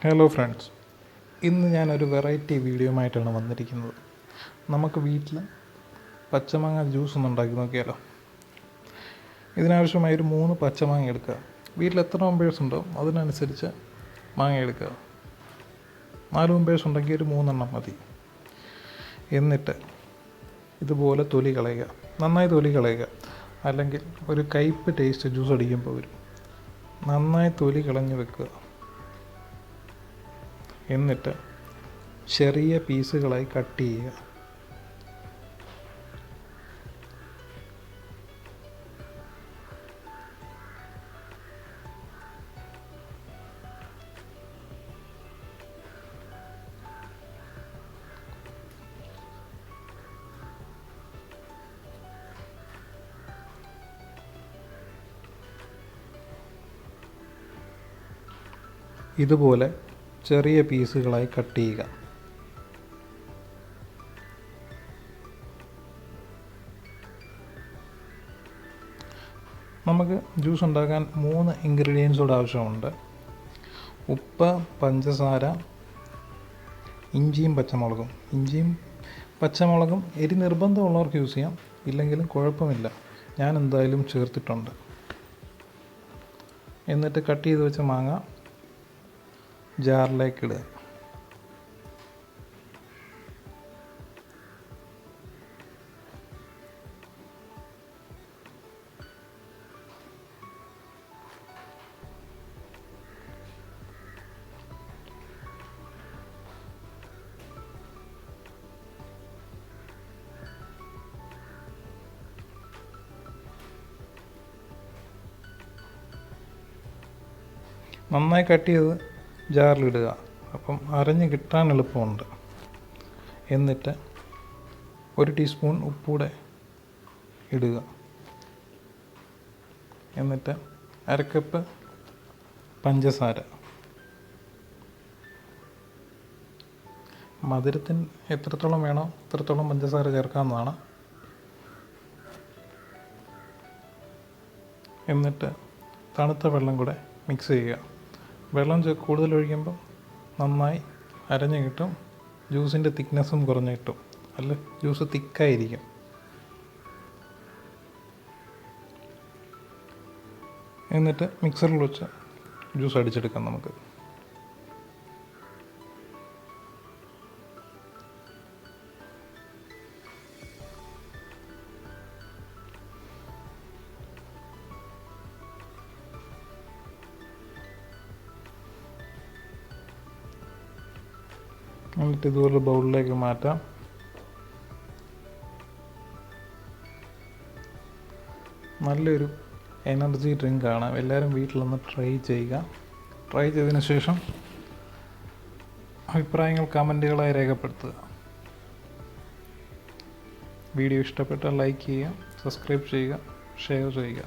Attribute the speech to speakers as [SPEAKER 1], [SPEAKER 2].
[SPEAKER 1] Hello friends, ഇന്ന് ഞാനൊരു variety വീഡിയോയുമായിട്ടാണ് വന്നിരിക്കുന്നത്. നമുക്ക് വീട്ടിൽ പച്ചമാങ്ങ ജ്യൂസ് ഒന്ന് ഉണ്ടാക്കി നോക്കിയാലോ. ഇതിനാവശ്യമായി ഒരു 3 പച്ചമാങ്ങ എടുക്കുക. വീട്ടിൽ എത്ര മെമ്പേഴ്സ് ഉണ്ടോ അതിനനുസരിച്ച് മാങ്ങ എടുക്കുക. 4 മെമ്പേഴ്സ് ഉണ്ടെങ്കിൽ ഒരു 3 എണ്ണം മതി. എന്നിട്ട് ഇതുപോലെ തൊലി കളയുക, നന്നായി തൊലി കളയുക, അല്ലെങ്കിൽ ഒരു കയ്പ്പ് ടേസ്റ്റ് ജ്യൂസ് അടിക്കുമ്പോൾ വരും. നന്നായി തൊലി കളഞ്ഞ് വെക്കുക. എന്നിട്ട് ചെറിയ പീസുകളായി കട്ട് ചെയ്യുക. ഇതുപോലെ ചെറിയ പീസുകളായി കട്ട് ചെയ്യുക. നമുക്ക് ജ്യൂസ് ഉണ്ടാക്കാൻ 3 ഇൻഗ്രീഡിയൻസ് കൂടെ ആവശ്യമുണ്ട്. ഉപ്പ്, പഞ്ചസാര, ഇഞ്ചിയും പച്ചമുളകും. ഇഞ്ചിയും പച്ചമുളകും എരി നിർബന്ധമുള്ളവർക്ക് യൂസ് ചെയ്യാം, ഇല്ലെങ്കിലും കുഴപ്പമില്ല. ഞാൻ എന്തായാലും ചേർത്തിട്ടുണ്ട്. എന്നിട്ട് കട്ട് ചെയ്ത് വെച്ച മാങ്ങ ജാറിലേക്ക് ഇടുക. നന്നായി കട്ട് ചെയ്ത് ജാറിലിടുക. അപ്പം അരഞ്ഞ് കിട്ടാൻ എളുപ്പമുണ്ട്. എന്നിട്ട് 1 ടീസ്പൂൺ ഉപ്പൂടെ ഇടുക. എന്നിട്ട് 1/2 കപ്പ് പഞ്ചസാര. മധുരത്തിന് എത്രത്തോളം വേണോ അത്രത്തോളം പഞ്ചസാര ചേർക്കാവുന്നതാണ്. എന്നിട്ട് തണുത്ത വെള്ളം കൂടെ മിക്സ് ചെയ്യുക. വെള്ളം കൂടുതൽ ഒഴിക്കുമ്പോൾ നന്നായി അരഞ്ഞ് കിട്ടും, ജ്യൂസിൻ്റെ തിക്നെസ്സും കുറഞ്ഞ് കിട്ടും. അല്ല, ജ്യൂസ് തിക്കായിരിക്കും. എന്നിട്ട് മിക്സറിൽ വെച്ച് ജ്യൂസ് അടിച്ചെടുക്കാം നമുക്ക്. എന്നിട്ട് ഇതുപോലെ ബൗളിലേക്ക് മാറ്റാം. നല്ലൊരു എനർജി ഡ്രിങ്കാണ്. എല്ലാവരും വീട്ടിലൊന്ന് ട്രൈ ചെയ്യുക. ട്രൈ ചെയ്തതിന് ശേഷം അഭിപ്രായങ്ങൾ കമൻറ്റുകളായി രേഖപ്പെടുത്തുക. വീഡിയോ ഇഷ്ടപ്പെട്ടാൽ ലൈക്ക് ചെയ്യുക, സബ്സ്ക്രൈബ് ചെയ്യുക, ഷെയർ ചെയ്യുക.